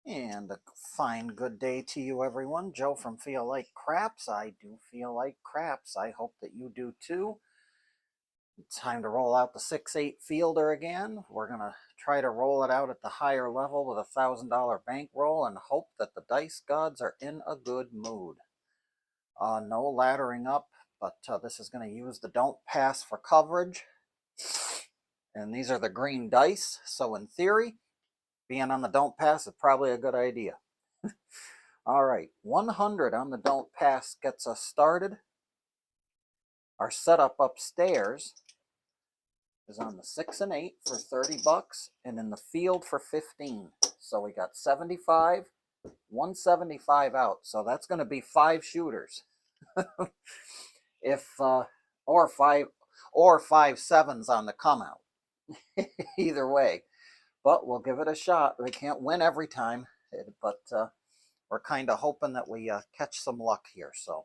And a fine good day to you, everyone. Joe from Feel Like Craps. I do feel like craps. I hope that you do too. It's time to roll out the 6-8 fielder again. We're going to try to roll it out at the higher level with a $1,000 bankroll and hope that the dice gods are in a good mood. No laddering up, but this is going to use the don't pass for coverage. And these are the green dice, so in theory, being on the don't pass is probably a good idea. All right, 100 on the don't pass gets us started. Our setup upstairs is on the 6 and 8 for 30 bucks and in the field for 15. So we got 75, 175 out. So that's going to be 5 shooters. If or 5 sevens on the come out. Either way. But we'll give it a shot. We can't win every time, but we're kind of hoping that we catch some luck here. So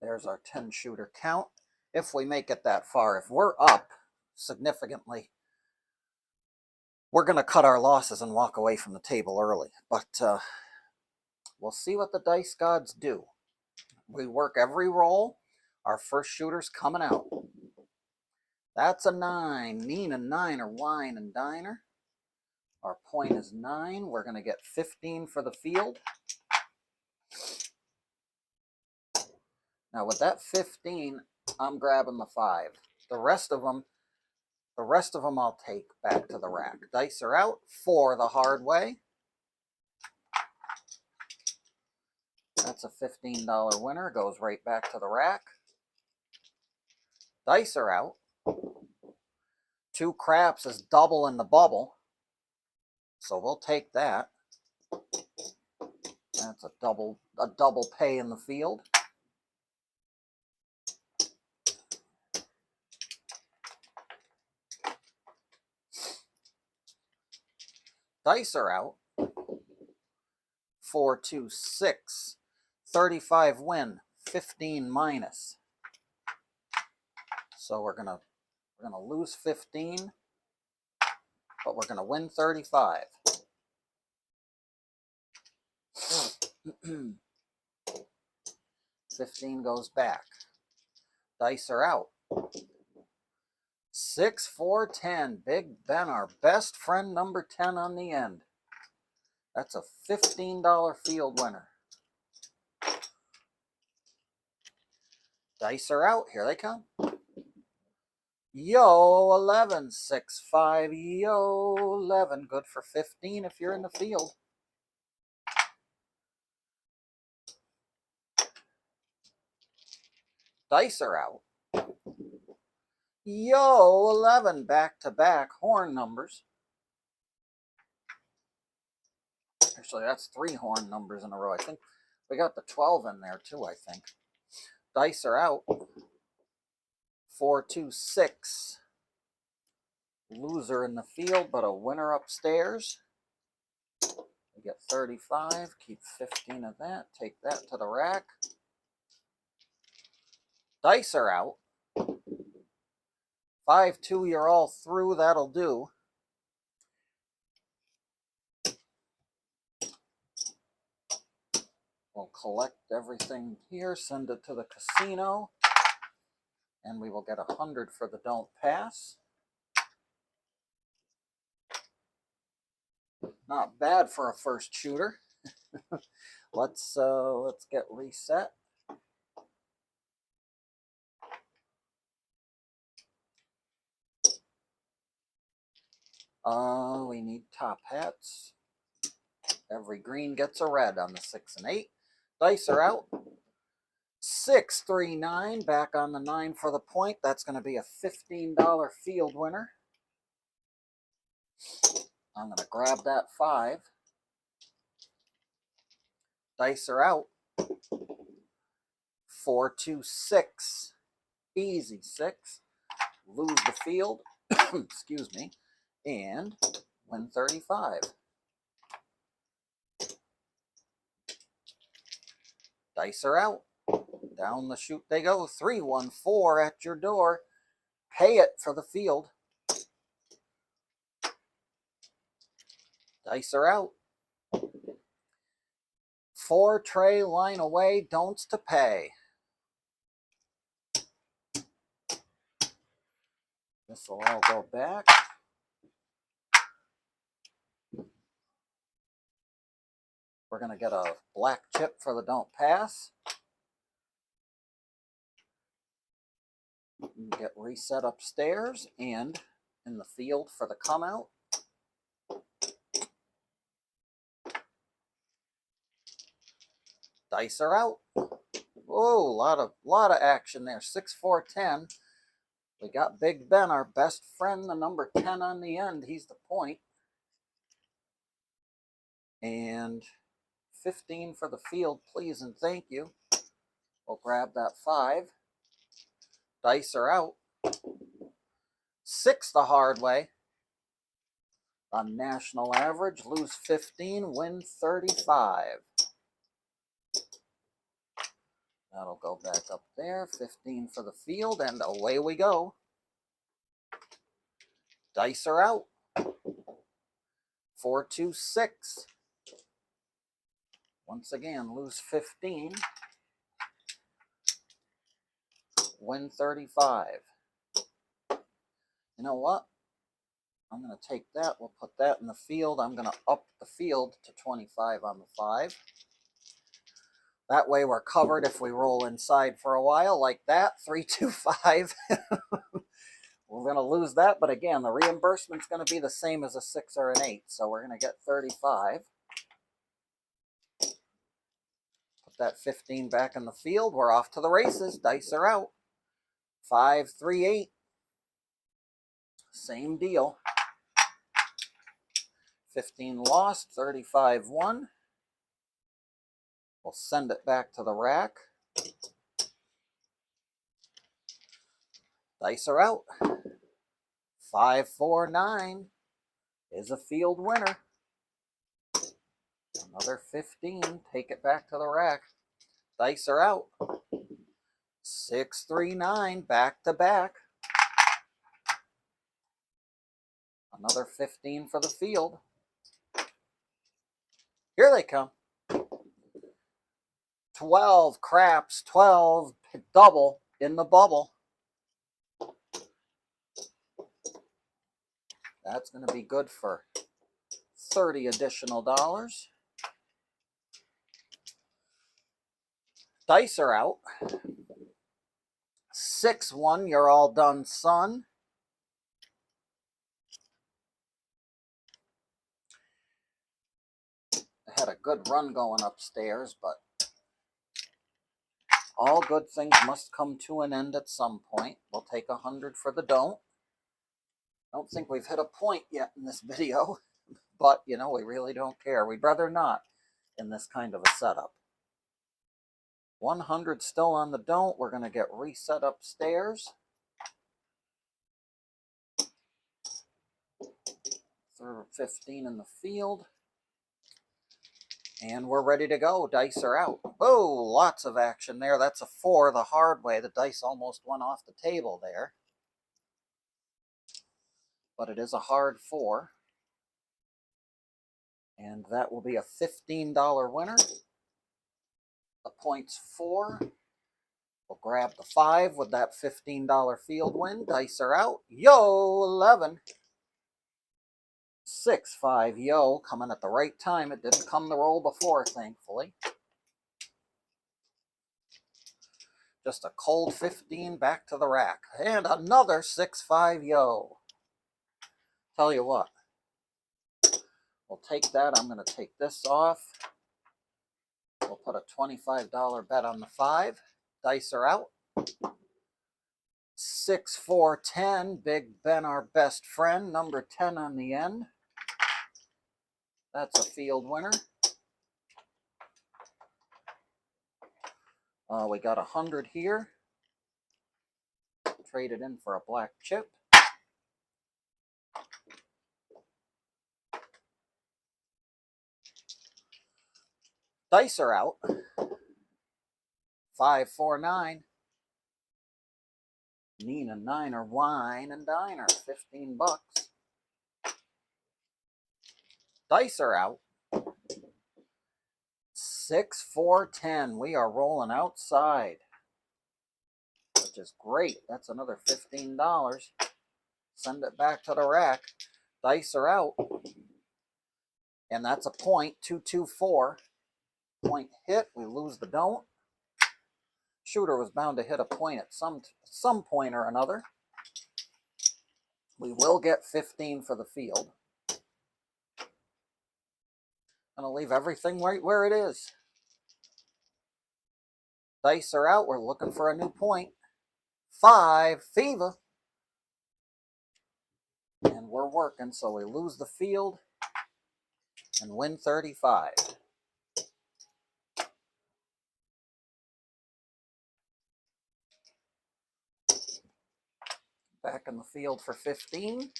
there's our 10 shooter count. If we make it that far, if we're up significantly, we're going to cut our losses and walk away from the table early. But we'll see what the dice gods do. We work every roll. Our first shooter's coming out. That's a 9. Neen and 9 are wine and diner. Our point is 9. We're going to get 15 for the field. Now with that 15, I'm grabbing the 5. The rest of them I'll take back to the rack. Dice are out. 4 the hard way. That's a $15 winner. Goes right back to the rack. Dice are out. 2 craps is double in the bubble. So we'll take that. That's a double pay in the field. Dice are out. 4, 2, 6. 35 win. 15 minus. So we're gonna lose 15, but we're gonna win 35. 15 goes back. Dice are out. 6, 4, 10. Big Ben, our best friend, number 10 on the end. That's a $15 field winner. Dice are out. Here they come. Yo, 11. 6, 5. Yo, 11. Good for 15 if you're in the field. Dice are out. Yo, 11. Back-to-back horn numbers. Actually, that's 3 horn numbers in a row. I think we got the 12 in there too, I think. Dice are out. 4, 2, 6. Loser in the field, but a winner upstairs. We get 35. Keep 15 of that. Take that to the rack. Dice are out. 5, 2, you're all through. That'll do. We'll collect everything here, send it to the casino, and we will get 100 for the don't pass. Not bad for a first shooter. Let's get reset. We need top hats. Every green gets a red on the 6 and 8. Dice are out. 6, 3, 9. Back on the 9 for the point. That's going to be a $15 field winner. I'm going to grab that 5. Dice are out. 4, 2, 6. Easy 6. Lose the field. Excuse me. And win 35. Dice are out. Down the chute they go. 3, 1, 4 at your door. Pay it for the field. Dice are out. 4 tray line away, don'ts to pay. This will all go back. We're going to get a black chip for the don't pass. Get reset upstairs and in the field for the come out. Dice are out. Whoa, lot of action there. 6, 4, 10. We got Big Ben, our best friend, the number 10 on the end. He's the point. And 15 for the field, please and thank you. We'll grab that 5. Dice are out. 6 the hard way. On national average, lose 15, win 35. That'll go back up there. 15 for the field, and away we go. Dice are out. 4, 2, 6. Once again, lose 15. Win 35. You know what? I'm going to take that. We'll put that in the field. I'm going to up the field to 25 on the 5. That way we're covered if we roll inside for a while like that. 3, 2, 5. We're going to lose that, but again, the reimbursement's going to be the same as a 6 or an 8, so we're going to get 35. Put that 15 back in the field. We're off to the races. Dice are out. 5, 3, 8. Same deal. 15 lost, 35 won. We'll send it back to the rack. Dice are out. 5, 4, 9 is a field winner. Another 15. Take it back to the rack. Dice are out. 6, 3, 9 back to back. Another 15 for the field. Here they come. 12 craps, 12 double in the bubble. That's going to be good for 30 additional dollars. Dice are out. 6, 1, you're all done, son. I had a good run going upstairs, but all good things must come to an end at some point. We'll take 100 for the don't. I don't think we've hit a point yet in this video, but, you know, we really don't care. We'd rather not in this kind of a setup. 100 still on the don't. We're going to get reset upstairs. Through 15 in the field. And we're ready to go. Dice are out. Oh, lots of action there. That's a 4 the hard way. The dice almost went off the table there. But it is a hard 4. And that will be a $15 winner. The point's 4. We'll grab the 5 with that $15 field win. Dice are out. Yo, 11. 6, 5, yo, coming at the right time. It didn't come the roll before, thankfully. Just a cold 15 back to the rack. And another 6, 5, yo. Tell you what. We'll take that. I'm going to take this off. We'll put a $25 bet on the 5. Dice are out. 6, 4, 10. Big Ben, our best friend. Number 10 on the end. That's a field winner. We got 100 here. Traded in for a black chip. Dice are out. 5, 4, 9. Nina, Niner, wine and diner. 15 bucks. Dice are out. 6, 4, 10. We are rolling outside, which is great. That's another $15. Send it back to the rack. Dice are out. And that's a point. 224. Point hit. We lose the don't. Shooter was bound to hit a point at some point or another. We will get 15 for the field. I'm going to leave everything right where it is. Dice are out. We're looking for a new point. 5, fever. And we're working, so we lose the field and win 35. Back in the field for 15.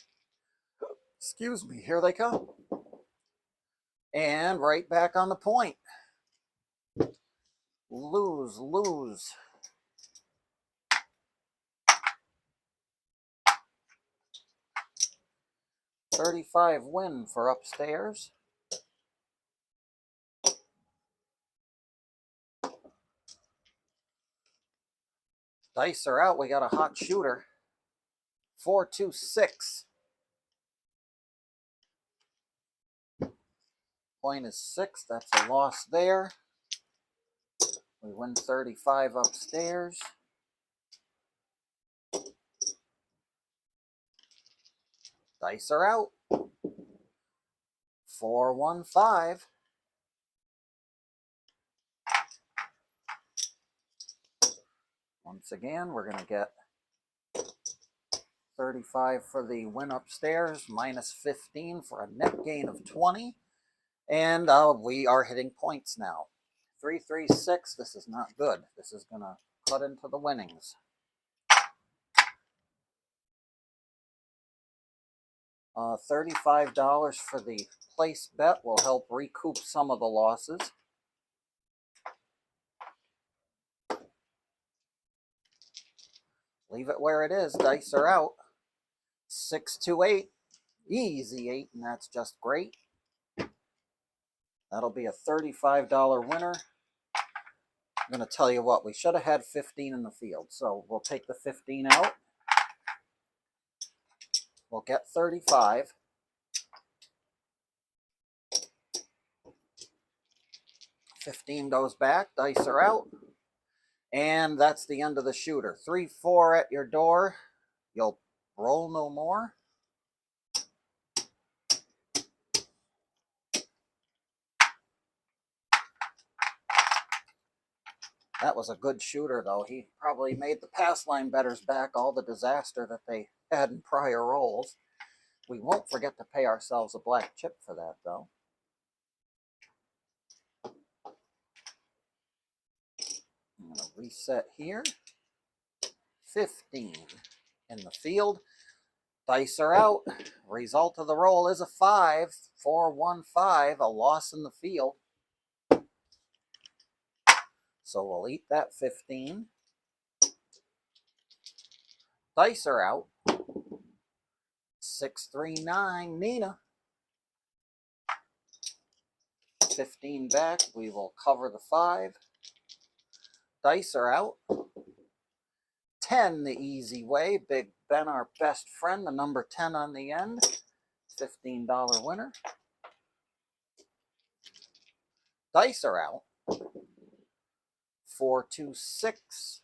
Excuse me, here they come. And right back on the point. Lose, lose. $35 win for upstairs. Dice are out. We got a hot shooter. 4, 2, 6. Point is 6. That's a loss there. We win 35 upstairs. Dice are out. 4, 1, 5. Once again, we're going to get 35 for the win upstairs, minus 15 for a net gain of 20. And we are hitting points now. 3, 3, 6. This is not good. This is going to cut into the winnings. $35 for the place bet will help recoup some of the losses. Leave it where it is. Dice are out. 6, 2, 8. Easy 8, and that's just great. That'll be a $35 winner. I'm going to tell you what, we should have had 15 in the field, so we'll take the 15 out. We'll get 35. $15 goes back. Dice are out. And that's the end of the shooter. 3, 4 at your door. You'll roll no more. That was a good shooter, though. He probably made the pass line bettors back all the disaster that they had in prior rolls. We won't forget to pay ourselves a black chip for that, though. I'm going to reset here. 15 in the field. Dice are out. Result of the roll is a 5. 4, 1, 5. A loss in the field. So we'll eat that 15. Dice are out. 6, 3, 9. Nina. 15 back. We will cover the 5. Dice are out. 10 the easy way. Big Ben, our best friend, the number 10 on the end. $15 winner. Dice are out. 4, 2, 6.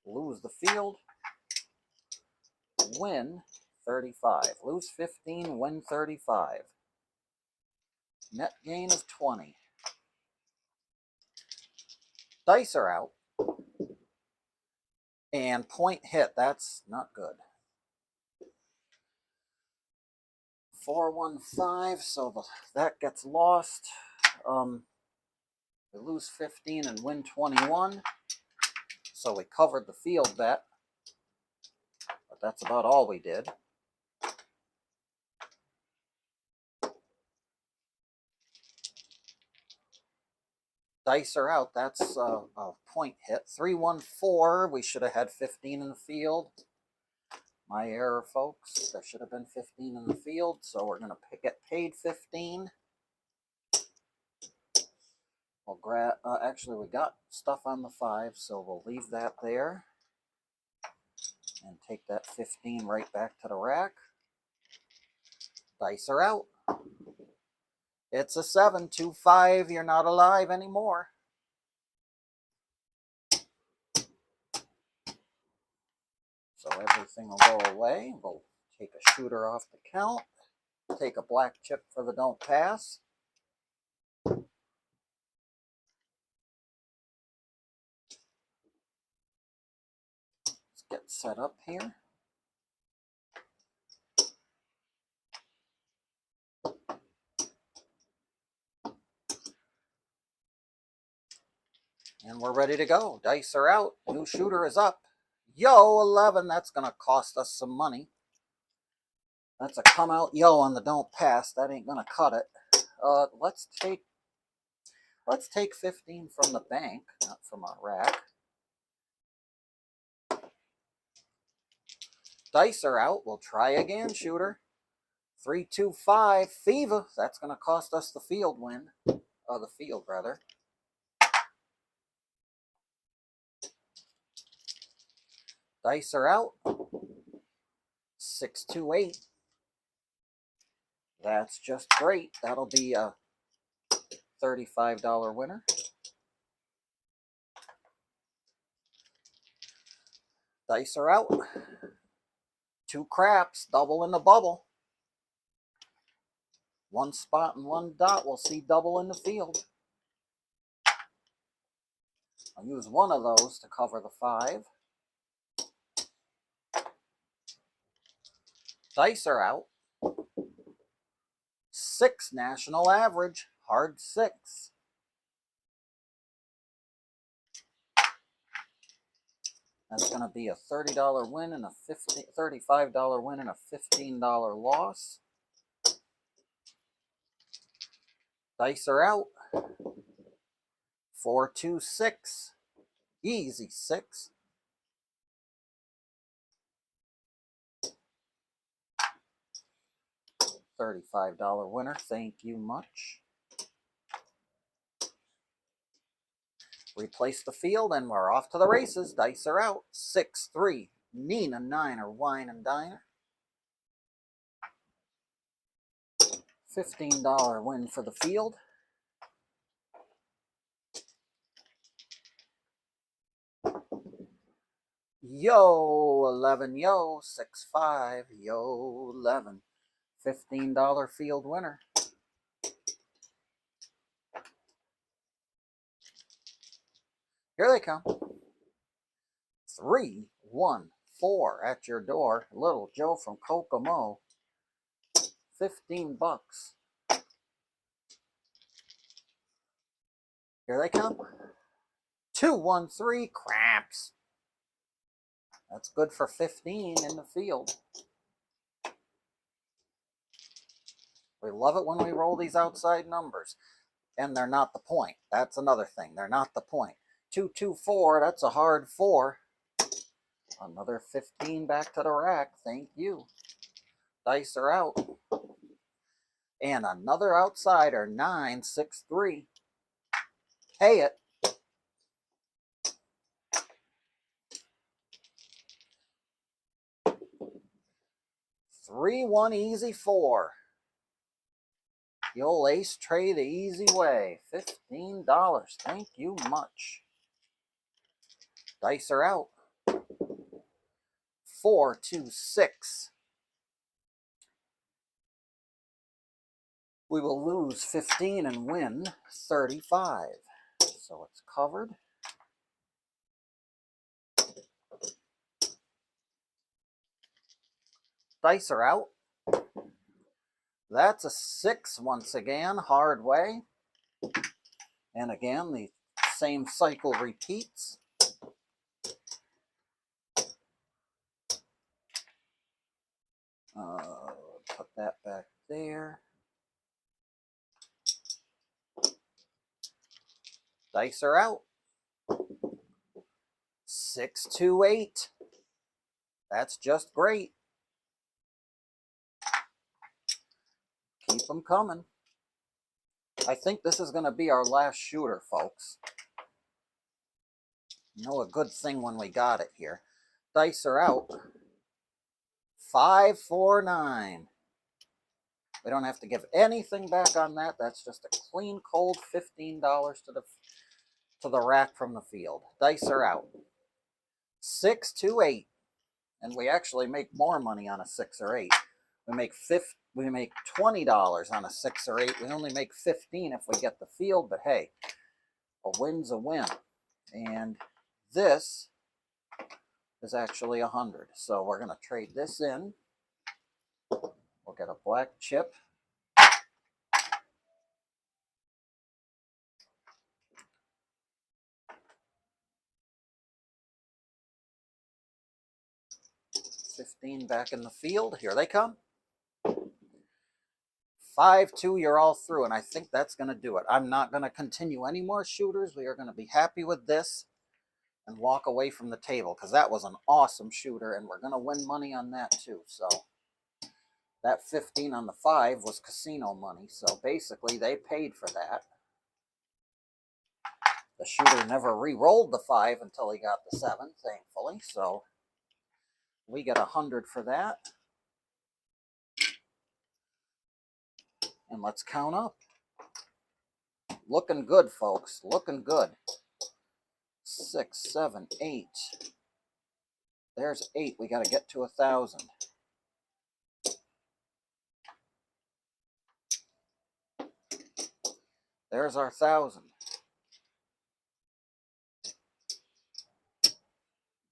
Lose the field. Win 35. Lose 15, win 35. Net gain of 20. Dice are out. And point hit. That's not good. 4, 1, 5. So that gets lost. We lose 15 and win 21. So we covered the field bet. But that's about all we did. Dice are out. That's a point hit. 3, 1, 4. We should have had 15 in the field. My error, folks. There should have been 15 in the field, so we're going to get paid 15. We'll grab, actually, we got stuff on the 5, so we'll leave that there. And take that 15 right back to the rack. Dice are out. It's a 7, 2, 5. You're not alive anymore. So everything will go away. We'll take a shooter off the count. Take a black chip for the don't pass. Let's get set up here. And we're ready to go. Dice are out. New shooter is up. Yo, 11. That's going to cost us some money. That's a come out yo on the don't pass. That ain't going to cut it. Let's take 15 from the bank, not from our rack. Dice are out. We'll try again, shooter. 3, 2, 5. Fever. That's going to cost us the field win. The field, rather. Dice are out. 6, 2, 8. That's just great. That'll be a $35 winner. Dice are out. 2 craps, double in the bubble. 1 spot and 1 dot. We'll see double in the field. I'll use one of those to cover the 5. Dice are out. 6 national average. Hard 6. That's going to be a $30 win and a $35 win and a $15 loss. Dice are out. 4, 2, 6. Easy 6. $35 winner. Thank you much. Replace the field and we're off to the races. Dice are out. 6, 3. Nina, 9er, wine and diner. $15 win for the field. Yo, 11, yo, 6, 5, yo, 11. $15 field winner. Here they come. 3, 1, 4 at your door. Little Joe from Kokomo. 15 bucks. Here they come. 2, 1, 3, craps. That's good for 15 in the field. We love it when we roll these outside numbers. And they're not the point. That's another thing. They're not the point. 2, 2, 4. That's a hard 4. Another 15 back to the rack. Thank you. Dice are out. And another outsider. 9, 6, 3. Pay it. 3, 1, easy 4. The old ace tray the easy way. $15. Thank you much. Dice are out. 4, 2, 6. We will lose 15 and win 35. So it's covered. Dice are out. That's a 6 once again, hard way. And again, the same cycle repeats. Put that back there. Dice are out. 6, 2, 8. That's just great. them coming. I think this is going to be our last shooter, folks. You know, a good thing when we got it here. Dice are out. 5, 4, 9. We don't have to give anything back on that. That's just a clean, cold $15 to the rack from the field. Dice are out. 6, 2, 8. And we actually make more money on a 6 or 8. We make $20 on a 6 or 8. We only make 15 if we get the field, but hey, a win's a win. And this is actually 100. So we're going to trade this in. We'll get a black chip. $15 back in the field. Here they come. 5, 2, you're all through, and I think that's going to do it. I'm not going to continue any more shooters. We are going to be happy with this and walk away from the table, because that was an awesome shooter, and we're going to win money on that too. So that 15 on the 5 was casino money, so basically they paid for that. The shooter never re-rolled the 5 until he got the 7, thankfully, so we get 100 for that. And let's count up. Looking good, folks. Looking good. 6, 7, 8. There's 8. We got to get to 1,000. There's our 1,000.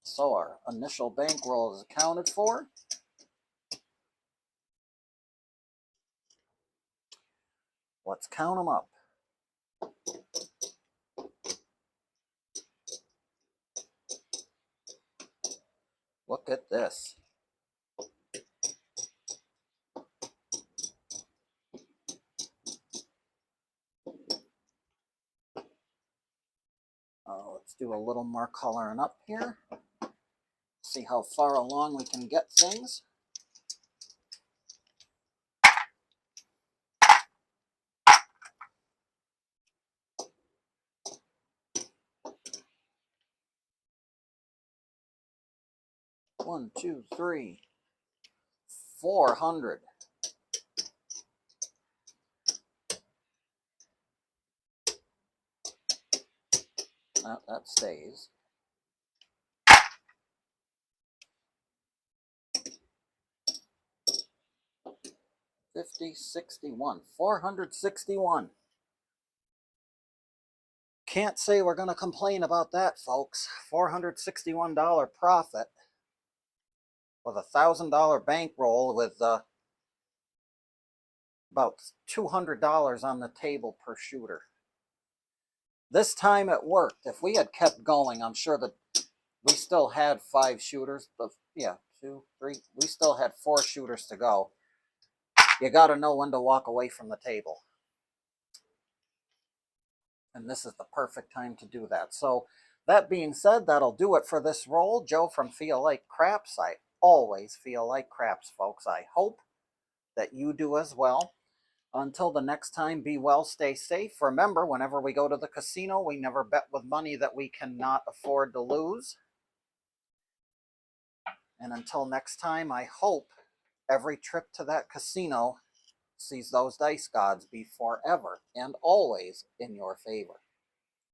So our initial bankroll is accounted for. Let's count them up. Look at this. Let's do a little more coloring up here. See how far along we can get things. One, 2, 3, 400. That stays. 50, 61, 461. Can't say we're going to complain about that, folks. $461 profit with a $1,000 bankroll with about $200 on the table per shooter. This time it worked. If we had kept going, I'm sure that we still had 5 shooters. Yeah, 2, 3. We still had 4 shooters to go. You got to know when to walk away from the table. And this is the perfect time to do that. So that being said, that'll do it for this roll. Joe from Feel Like Craps. I always feel like craps, folks. I hope that you do as well. Until the next time, be well, stay safe. Remember, whenever we go to the casino, we never bet with money that we cannot afford to lose. And until next time, I hope every trip to that casino sees those dice gods be forever and always in your favor.